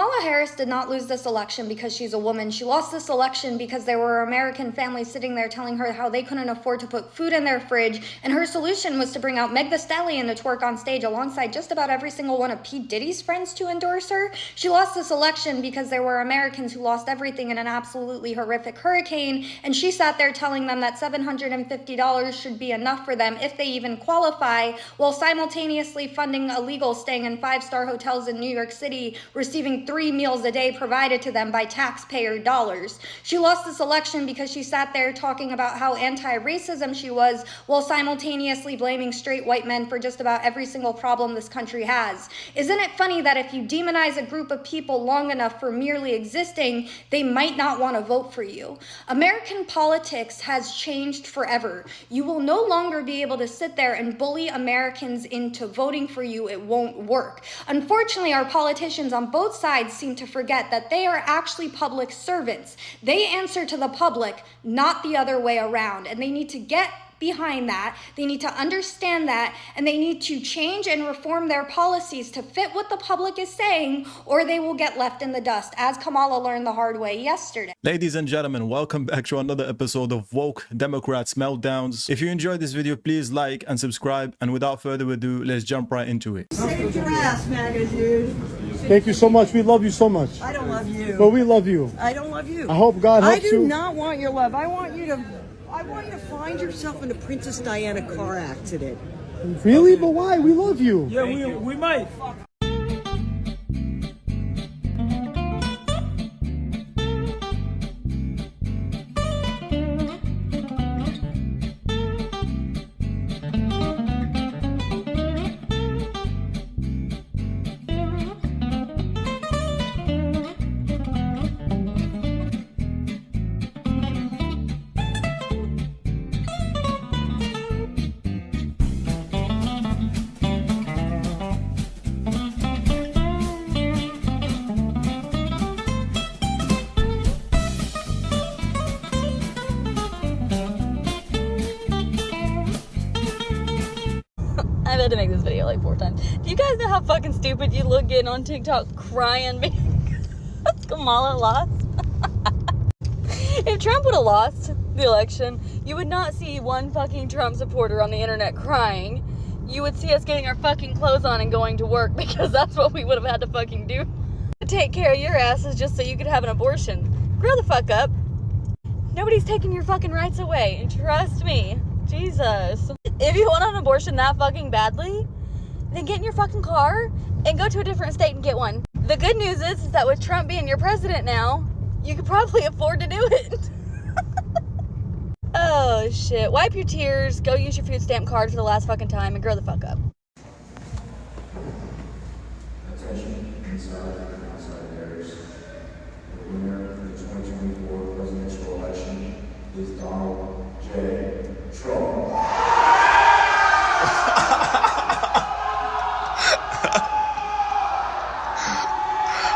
Kamala Harris did not lose this election because she's a woman. She lost this election because there were American families sitting there telling her how they couldn't afford to put food in their fridge, and her solution was to bring out Meg Thee Stallion to twerk on stage alongside just about every single one of P. Diddy's friends to endorse her. She lost this election because there were Americans who lost everything in an absolutely horrific hurricane, and she sat there telling them that $750 should be enough for them if they even qualify, while simultaneously funding illegals staying in five-star hotels in New York City, receiving 3 meals a day provided to them by taxpayer dollars. She lost this election because she sat there talking about how anti-racism she was, while simultaneously blaming straight white men for just about every single problem this country has. Isn't it funny that if you demonize a group of people long enough for merely existing, they might not want to vote for you? American politics has changed forever. You will no longer be able to sit there and bully Americans into voting for you. It won't work. Unfortunately, our politicians on both sides seem to forget that they are actually public servants. They answer to the public, not the other way around, and they need to get behind that. They need to understand that, and they need to change and reform their policies to fit what the public is saying, or they will get left in the dust, as Kamala learned the hard way yesterday. Ladies and gentlemen, welcome back to another episode of Woke Democrats Meltdowns. If you enjoyed this video, please like and subscribe, and without further ado, let's jump right into it. Saved your ass, MAGA dude. Thank you so much. We love you so much. I don't love you. But we love you. I don't love you. I hope God helps you. I do not want your love. I want you to find yourself in a Princess Diana car accident. Really? But why? We love you. Yeah, we might. I've had to make this video like 4 times. Do you guys know how fucking stupid you look getting on TikTok crying because Kamala lost? If Trump would have lost the election, you would not see one fucking Trump supporter on the internet crying. You would see us getting our fucking clothes on and going to work, because that's what we would have had to fucking do to take care of your asses just so you could have an abortion. Grow the fuck up. Nobody's taking your fucking rights away, and trust me. Jesus. If you want an abortion that fucking badly, then get in your fucking car and go to a different state and get one. The good news is that with Trump being your president now, you could probably afford to do it. Oh shit. Wipe your tears, go use your food stamp card for the last fucking time, and grow the fuck up. Attention inside and outside areas. The winner of the 2024 presidential election is Donald J. Trump.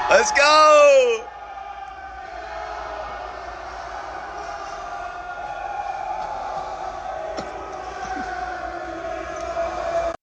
Let's go!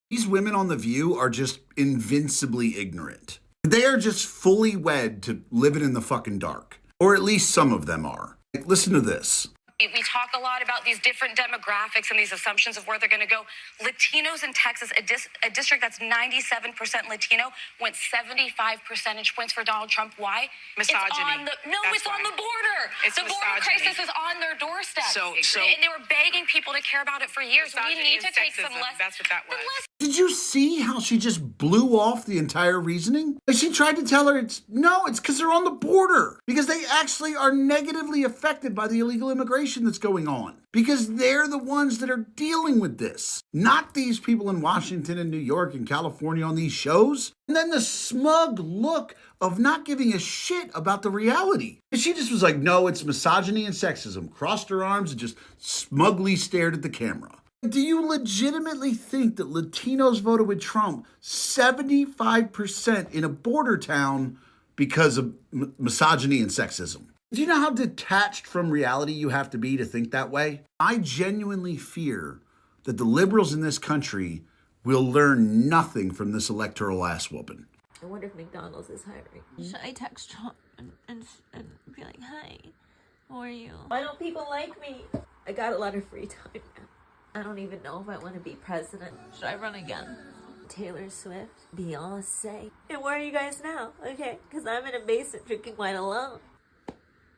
These women on The View are just invincibly ignorant. They are just fully wed to living in the fucking dark. Or at least some of them are. Like, listen to this. We talk a lot about these different demographics and these assumptions of where they're going to go. Latinos in Texas, a district that's 97% Latino, went 75 percentage points for Donald Trump. Why? Misogyny. It's on the border. It's the border misogyny. crisis is on their doorstep. So and they were begging people to care about it for years. We need to take some sexism. less. That's what that was. Did you see how she just blew off the entire reasoning? Like, she tried to tell her it's because they're on the border. Because they actually are negatively affected by the illegal immigration that's going on. Because they're the ones that are dealing with this. Not these people in Washington and New York and California on these shows. And then the smug look of not giving a shit about the reality. And she just was like, no, it's misogyny and sexism. Crossed her arms and just smugly stared at the camera. Do you legitimately think that Latinos voted with Trump 75% in a border town because of misogyny and sexism? Do you know how detached from reality you have to be to think that way? I genuinely fear that the liberals in this country will learn nothing from this electoral ass whooping. I wonder if McDonald's is hiring. Should I text Trump and be like, hi, how are you? Why don't people like me? I got a lot of free time now. I don't even know if I want to be president. Should I run again? Taylor Swift, Beyonce. And where are you guys now? Okay, because I'm in a basement drinking wine alone.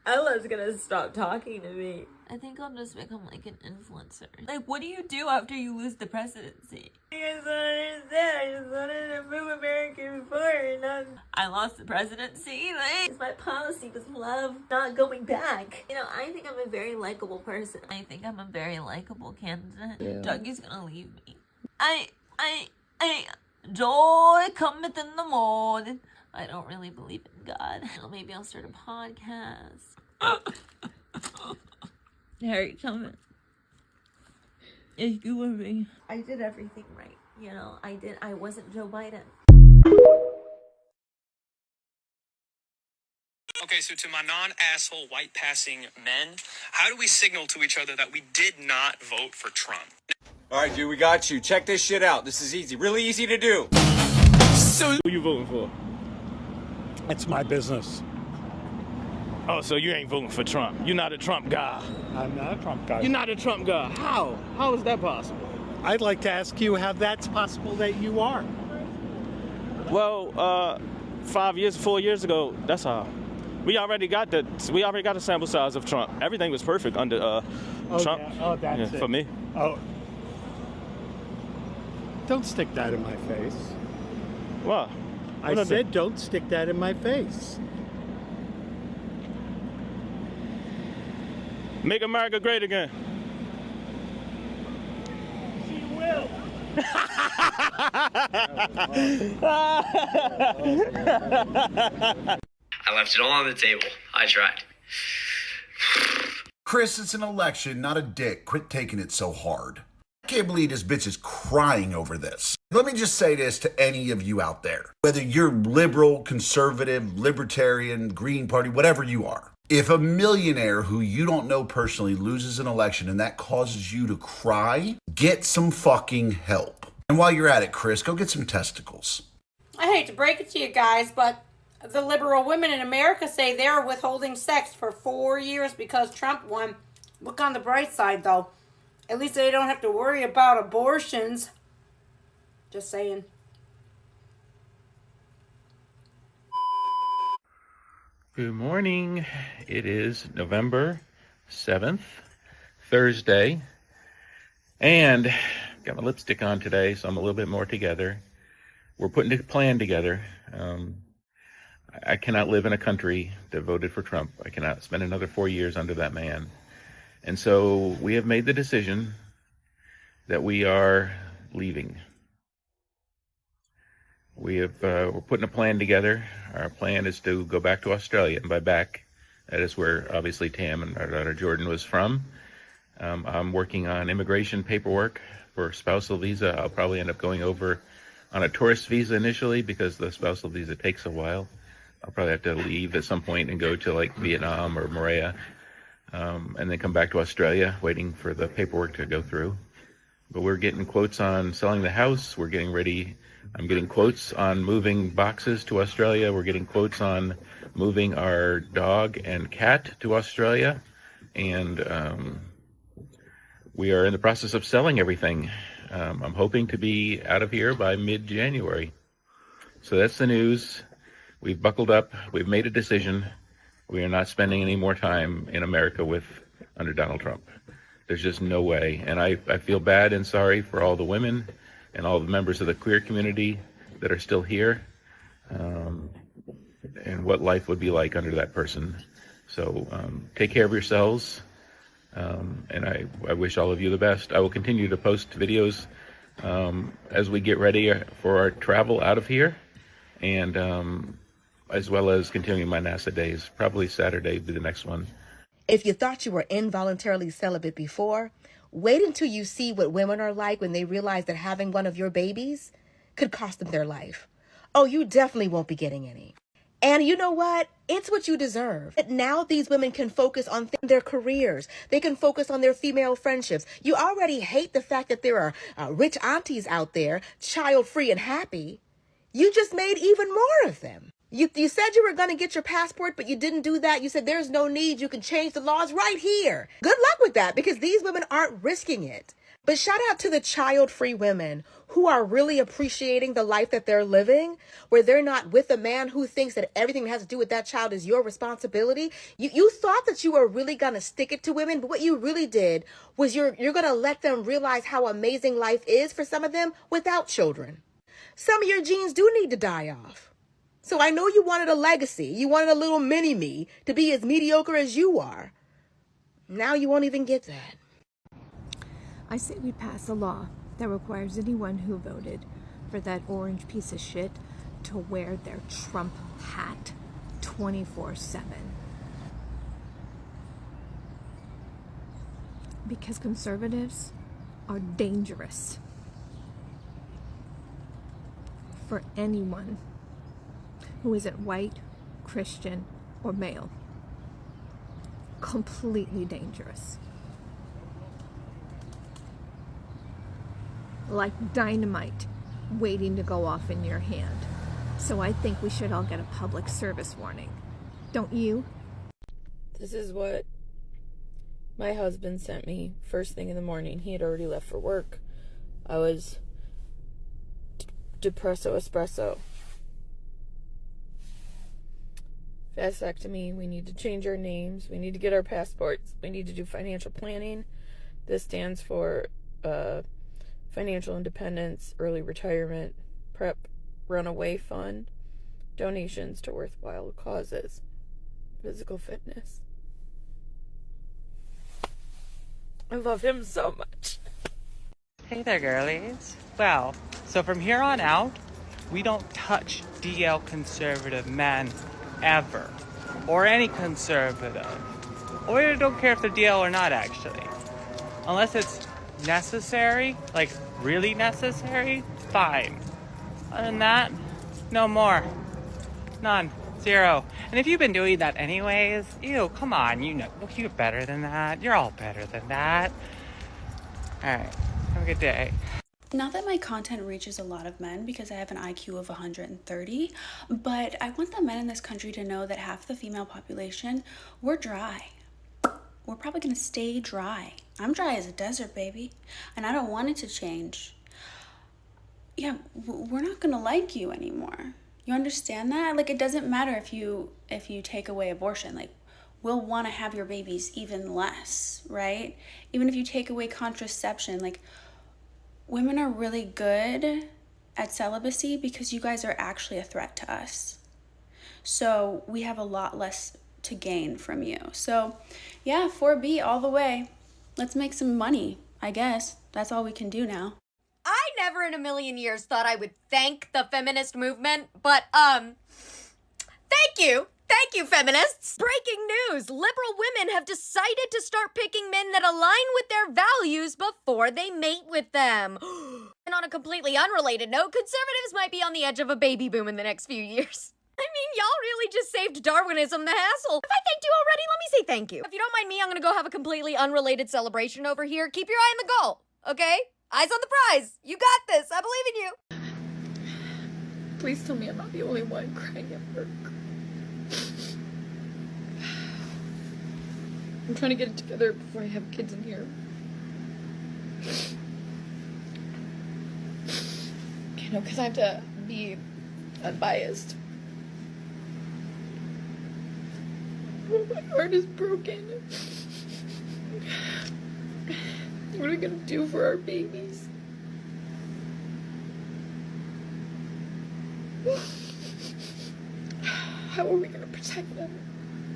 Ella's gonna stop talking to me. I think I'll just become like an influencer. Like, what do you do after you lose the presidency? You guys don't understand. I just wanted to move America before, and I lost the presidency. Like, my policy was love, not going back. You know, I think I'm a very likable person. I think I'm a very likable candidate. Yeah. Dougie's gonna leave me. Joy cometh in the morning. I don't really believe in God. Well, maybe I'll start a podcast. Harry, come in. It's you and me. I did everything right. You know, I wasn't Joe Biden. Okay, so to my non-asshole white-passing men, how do we signal to each other that we did not vote for Trump? All right, dude, we got you. Check this shit out. This is easy. Really easy to do. So who you voting for? It's my business. Oh, so you ain't voting for Trump. You're not a Trump guy. I'm not a Trump guy. You're not a Trump guy. How? How is that possible? I'd like to ask you how that's possible that you are. Well, 4 years ago, that's how. We already got the sample size of Trump. Everything was perfect under Trump. Yeah. Oh, that's it. For me. Oh. Don't stick that in my face. What? I said don't stick that in my face. Make America great again. She will. I left it all on the table. I tried. Chris, it's an election, not a dick. Quit taking it so hard. I can't believe this bitch is crying over this. Let me just say this to any of you out there. Whether you're liberal, conservative, libertarian, Green Party, whatever you are. If a millionaire who you don't know personally loses an election and that causes you to cry, get some fucking help. And while you're at it, Chris, go get some testicles. I hate to break it to you guys, but the liberal women in America say they're withholding sex for 4 years because Trump won. Look on the bright side, though. At least they don't have to worry about abortions. Just saying. Good morning. It is November 7th, Thursday. And got my lipstick on today, so I'm a little bit more together. We're putting a plan together. I cannot live in a country that voted for Trump. I cannot spend another 4 years under that man. And so we have made the decision that we are leaving. We're putting a plan together. Our plan is to go back to Australia. And by back, that is where obviously Tam and our daughter Jordan was from. I'm working on immigration paperwork for spousal visa. I'll probably end up going over on a tourist visa initially because the spousal visa takes a while. I'll probably have to leave at some point and go to like Vietnam or Maria, and then come back to Australia, waiting for the paperwork to go through. But we're getting quotes on selling the house. We're getting ready. I'm getting quotes on moving boxes to Australia. We're getting quotes on moving our dog and cat to Australia. And we are in the process of selling everything. I'm hoping to be out of here by mid-January. So that's the news. We've buckled up. We've made a decision. We are not spending any more time in America under Donald Trump. There's just no way. And I feel bad and sorry for all the women and all the members of the queer community that are still here, and what life would be like under that person. So take care of yourselves, and I wish all of you the best. I will continue to post videos as we get ready for our travel out of here, and as well as continuing my NASA days. Probably Saturday will be the next one. If you thought you were involuntarily celibate before, wait until you see what women are like when they realize that having one of your babies could cost them their life. Oh, you definitely won't be getting any. And you know what? It's what you deserve. Now these women can focus on their careers. They can focus on their female friendships. You already hate the fact that there are rich aunties out there, child-free and happy. You just made even more of them. You said you were going to get your passport, but you didn't do that. You said there's no need. You can change the laws right here. Good luck with that, because these women aren't risking it. But shout out to the child-free women who are really appreciating the life that they're living, where they're not with a man who thinks that everything that has to do with that child is your responsibility. You thought that you were really going to stick it to women, but what you really did was you're going to let them realize how amazing life is for some of them without children. Some of your genes do need to die off. So I know you wanted a legacy. You wanted a little mini-me to be as mediocre as you are. Now you won't even get that. I say we pass a law that requires anyone who voted for that orange piece of shit to wear their Trump hat 24/7. Because conservatives are dangerous for anyone who isn't white, Christian, or male. Completely dangerous. Like dynamite waiting to go off in your hand. So I think we should all get a public service warning. Don't you? This is what my husband sent me first thing in the morning. He had already left for work. I was depresso espresso. Vasectomy. We need to change our names. We need to get our passports. We need to do financial planning. This stands for financial independence, early retirement, prep, runaway fund, donations to worthwhile causes, physical fitness. I love him so much. Hey there, girlies. Well, so from here on out, we don't touch DL conservative men ever. Or any conservative. Or I don't care if they're DL or not, actually. Unless it's necessary, like really necessary, fine. Other than that, no more. None. Zero. And if you've been doing that anyways, ew, come on, you know, you're better than that. You're all better than that. Alright, have a good day. Not that my content reaches a lot of men because I have an IQ of 130, but I want the men in this country to know that half the female population, we're dry. We're probably gonna stay dry. I'm dry as a desert, baby, and I don't want it to change. Yeah, we're not gonna like you anymore. You understand that? Like, it doesn't matter if you take away abortion. Like, we'll want to have your babies even less, right? Even if you take away contraception, like, women are really good at celibacy because you guys are actually a threat to us. So we have a lot less to gain from you. So yeah, 4B all the way. Let's make some money, I guess. That's all we can do now. I never in a million years thought I would thank the feminist movement, but thank you. Thank you, feminists! Breaking news! Liberal women have decided to start picking men that align with their values before they mate with them. And on a completely unrelated note, conservatives might be on the edge of a baby boom in the next few years. I mean, y'all really just saved Darwinism the hassle. If I thanked you already, let me say thank you. If you don't mind me, I'm gonna go have a completely unrelated celebration over here. Keep your eye on the goal, okay? Eyes on the prize. You got this. I believe in you. Please tell me I'm not the only one crying at work. I'm trying to get it together before I have kids in here. You know, because I have to be unbiased. My heart is broken. What are we gonna do for our babies? How are we gonna protect them?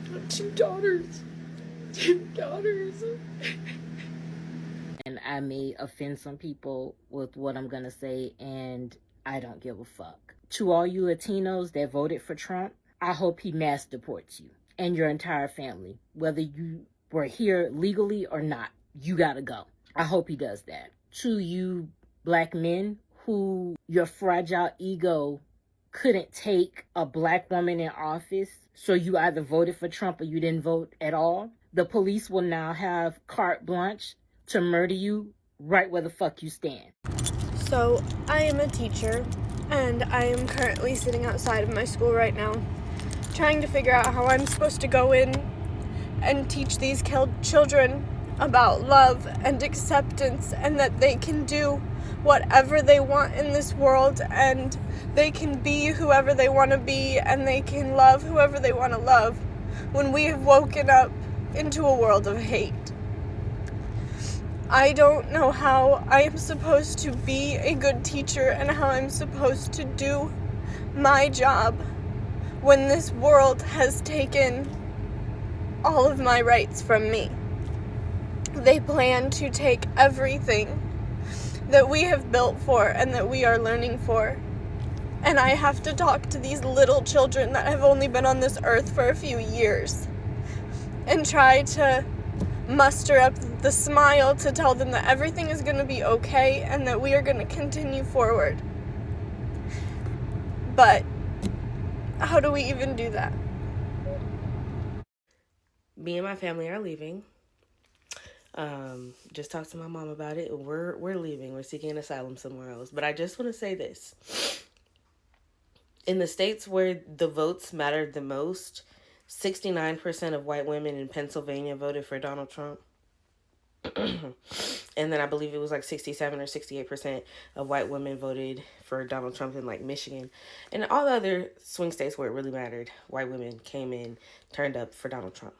I have 2 daughters. 2 daughters. And I may offend some people with what I'm gonna say, and I don't give a fuck. To all you Latinos that voted for Trump, I hope he mass deports you and your entire family. Whether you were here legally or not, you gotta go. I hope he does that. To you black men who your fragile ego couldn't take a black woman in office, so you either voted for Trump or you didn't vote at all, the police will now have carte blanche to murder you right where the fuck you stand. So, I am a teacher, and I am currently sitting outside of my school right now, trying to figure out how I'm supposed to go in and teach these children about love and acceptance, and that they can do whatever they want in this world, and they can be whoever they want to be, and they can love whoever they want to love, when we have woken up into a world of hate. I don't know how I am supposed to be a good teacher and how I'm supposed to do my job when this world has taken all of my rights from me. They plan to take everything that we have built for and that we are learning for. And I have to talk to these little children that have only been on this earth for a few years and try to muster up the smile to tell them that everything is going to be okay and that we are going to continue forward. But how do we even do that? Me and my family are leaving. Just talked to my mom about it. We're leaving. We're seeking asylum somewhere else. But I just want to say this. In the states where the votes mattered the most, 69% of white women in Pennsylvania voted for Donald Trump. And then I believe it was like 67 or 68% of white women voted for Donald Trump in like Michigan. And all the other swing states where it really mattered, white women came in, turned up for Donald Trump.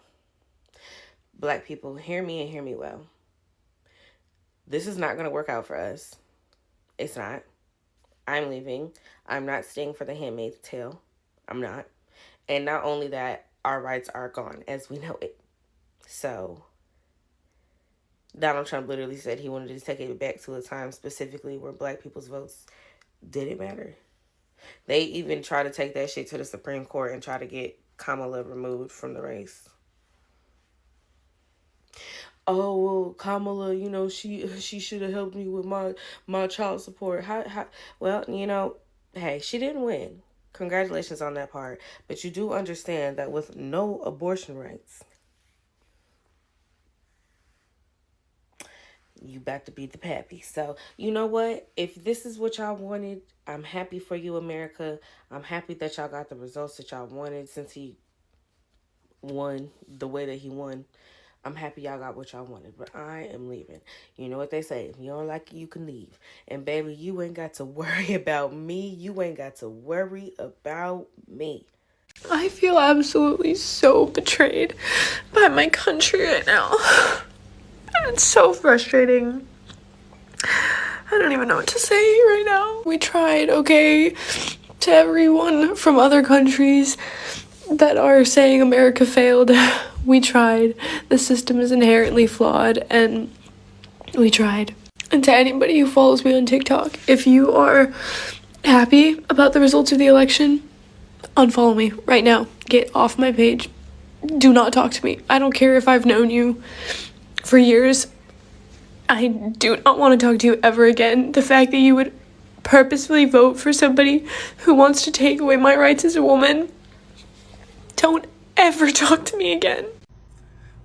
Black people, hear me and hear me well. This is not going to work out for us. It's not. I'm leaving. I'm not staying for the Handmaid's Tale. I'm not. And not only that, our rights are gone as we know it. So Donald Trump literally said he wanted to take it back to a time specifically where black people's votes didn't matter. They even try to take that shit to the Supreme Court and try to get Kamala removed from the race. Oh, well, Kamala, you know, she should have helped me with my child support. Well, you know, hey, she didn't win. Congratulations on that part. But you do understand that with no abortion rights, you about to be the pappy. So, you know what? If this is what y'all wanted, I'm happy for you, America. I'm happy that y'all got the results that y'all wanted since he won the way that he won. I'm happy y'all got what y'all wanted, but I am leaving. You know what they say, if you don't like it, you can leave. And baby, you ain't got to worry about me. You ain't got to worry about me. I feel absolutely so betrayed by my country right now. And it's so frustrating. I don't even know what to say right now. We tried, okay, to everyone from other countries that are saying America failed. We tried. The system is inherently flawed, and we tried. And to anybody who follows me on TikTok, if you are happy about the results of the election, unfollow me right now. Get off my page. Do not talk to me. I don't care if I've known you for years. I do not want to talk to you ever again. The fact that you would purposefully vote for somebody who wants to take away my rights as a woman, don't ever talk to me again.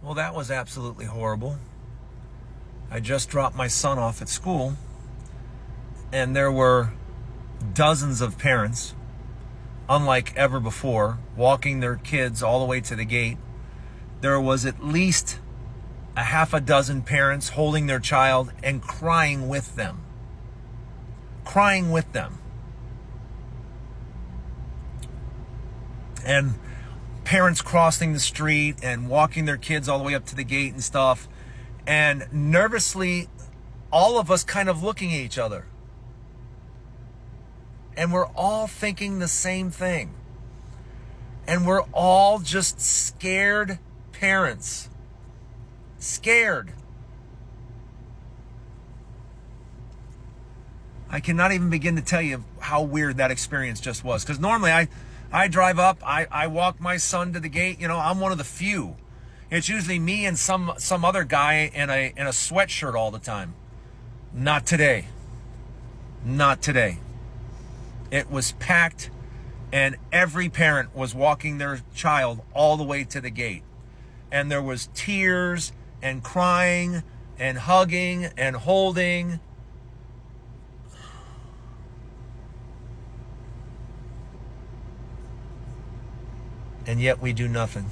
Well, that was absolutely horrible. I just dropped my son off at school, and there were dozens of parents, unlike ever before, walking their kids all the way to the gate. There was at least a half a dozen parents holding their child and crying with them. Crying with them. And parents crossing the street and walking their kids all the way up to the gate and stuff. And nervously, all of us kind of looking at each other. And we're all thinking the same thing. And we're all just scared parents. Scared. I cannot even begin to tell you how weird that experience just was. Because normally I drive up, I walk my son to the gate. You know, I'm one of the few. It's usually me and some other guy in a sweatshirt all the time. Not today. Not today. It was packed, and every parent was walking their child all the way to the gate. And there was tears and crying and hugging and holding. and yet we do nothing.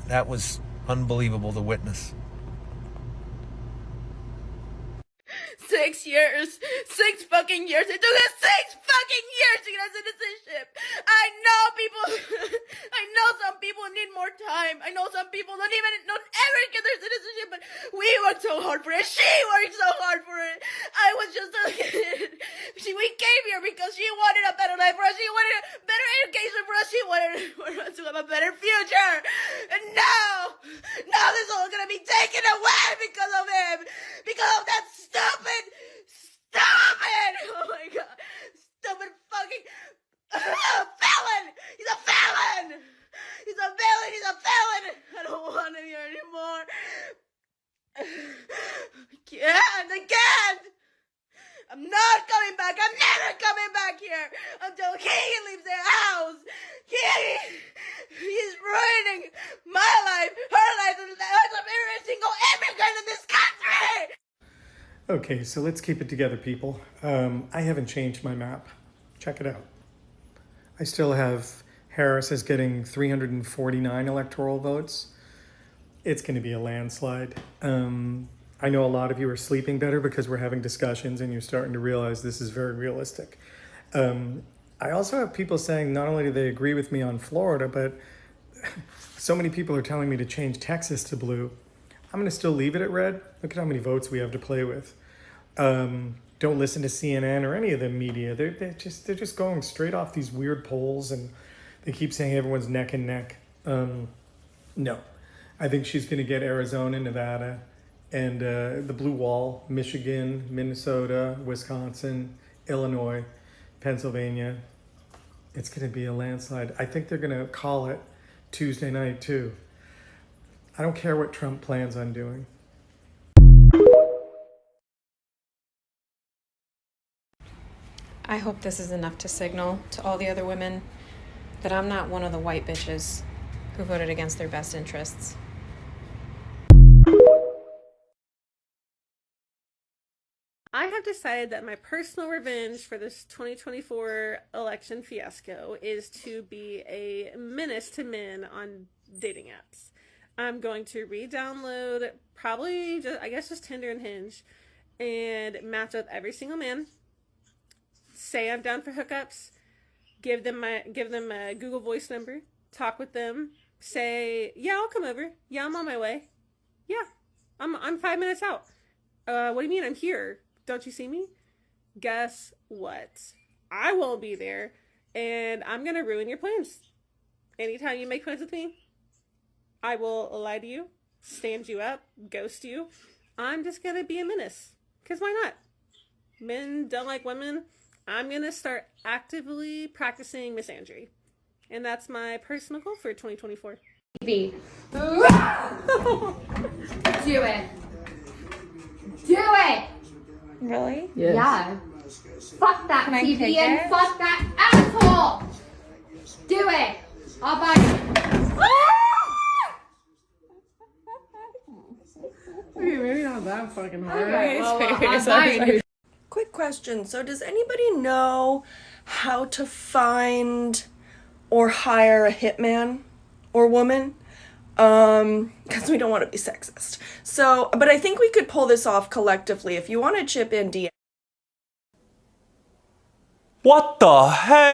That was unbelievable to witness. 6 years. 6 fucking years. It took us 6 fucking years to get our citizenship. I know people, I know some people need more time. I know some people don't ever get their citizenship, but we worked so hard for it. She worked so hard for it. I was just a kid. We came here because she wanted a better life for us. She wanted a better education for us. She wanted for us to have a better future. And now this is all gonna be taken away because of him. Because of that stupid, oh my god, stupid fucking felon! He's a felon! He's a villain, he's a felon! I don't want him here anymore. I can't! I'm not coming back, I'm never coming back here until he leaves the house! He's ruining my life, her life, and the life of every single immigrant in this country! Okay, so let's keep it together, people. I haven't changed my map. Check it out. I still have Harris as getting 349 electoral votes. It's going to be a landslide. I know a lot of you are sleeping better because we're having discussions and you're starting to realize this is very realistic. I also have people saying not only do they agree with me on Florida, but so many people are telling me to change Texas to blue. I'm going to still leave it at red. Look at how many votes we have to play with. Don't listen to CNN or any of the media. They're just going straight off these weird polls, and they keep saying everyone's neck and neck. No, I think she's going to get Arizona, Nevada, and the blue wall, Michigan, Minnesota, Wisconsin, Illinois, Pennsylvania. It's going to be a landslide. I think they're going to call it Tuesday night too. I don't care what Trump plans on doing. I hope this is enough to signal to all the other women that I'm not one of the white bitches who voted against their best interests. I have decided that my personal revenge for this 2024 election fiasco is to be a menace to men on dating apps. I'm going to re-download probably just Tinder and Hinge and match up every single man. Say I'm down for hookups. Give them a Google Voice number. Talk with them. Say, yeah, I'll come over. Yeah, I'm on my way. Yeah, I'm 5 minutes out. What do you mean? I'm here. Don't you see me? Guess what? I won't be there, and I'm gonna ruin your plans. Anytime you make plans with me, I will lie to you, stand you up, ghost you. I'm just gonna be a menace. Because why not? Men don't like women. I'm gonna start actively practicing misandry. And that's my personal goal for 2024. Do it. Do it. Really? Yes. Yeah. Fuck that Can I TV take and it? fuck that asshole. Do it. I'll buy Okay, maybe not that fucking hard. Okay, well, I'll sorry. buy it. Quick question. So does anybody know how to find or hire a hitman or woman? Because we don't want to be sexist. So, but I think we could pull this off collectively. If you want to chip in, DM. What the heck?